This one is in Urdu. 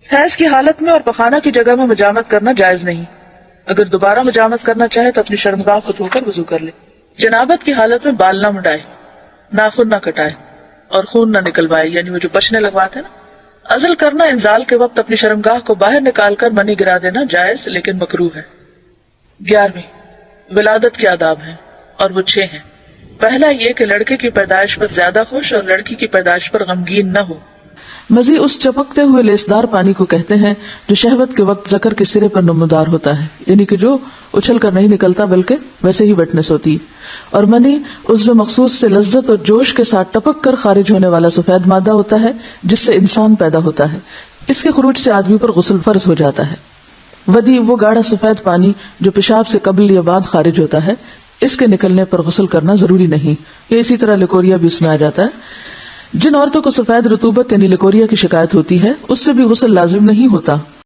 حیض کی حالت میں اور پخانہ کی جگہ میں مجامت کرنا جائز نہیں. اگر دوبارہ مجامت کرنا چاہے تو اپنی شرمگاہ کو دھو کر وضو کر لے. جنابت کی حالت میں بال نہ منڈائے، ناخن نہ کٹائے اور خون نہ نکلوائے، یعنی وہ جو بچنے لگواتے ہیں نا. ازل کرنا انزال کے وقت اپنی شرمگاہ کو باہر نکال کر منی گرا دینا جائز لیکن مکروہ ہے. 11ویں ولادت کے آداب ہیں اور وہ 6 ہیں. پہلا یہ کہ لڑکے کی پیدائش پر زیادہ خوش اور لڑکی کی پیدائش پر غمگین نہ ہو. مزی اس چپکتے ہوئے لیسدار پانی کو کہتے ہیں جو شہوت کے وقت ذکر کے سرے پر نمودار ہوتا ہے، یعنی کہ جو اچھل کر نہیں نکلتا بلکہ ویسے ہی ویٹنس ہوتی ہے. اور منی عضو مخصوص سے لذت اور جوش کے ساتھ ٹپک کر خارج ہونے والا سفید مادہ ہوتا ہے جس سے انسان پیدا ہوتا ہے. اس کے خروج سے آدمی پر غسل فرض ہو جاتا ہے. ودی وہ گاڑھا سفید پانی جو پیشاب سے قبل یا بعد خارج ہوتا ہے، اس کے نکلنے پر غسل کرنا ضروری نہیں. یہ اسی طرح لکوریا بھی اس میں آ جاتا ہے. جن عورتوں کو سفید رطوبت یعنی لکوریا کی شکایت ہوتی ہے اس سے بھی غسل لازم نہیں ہوتا.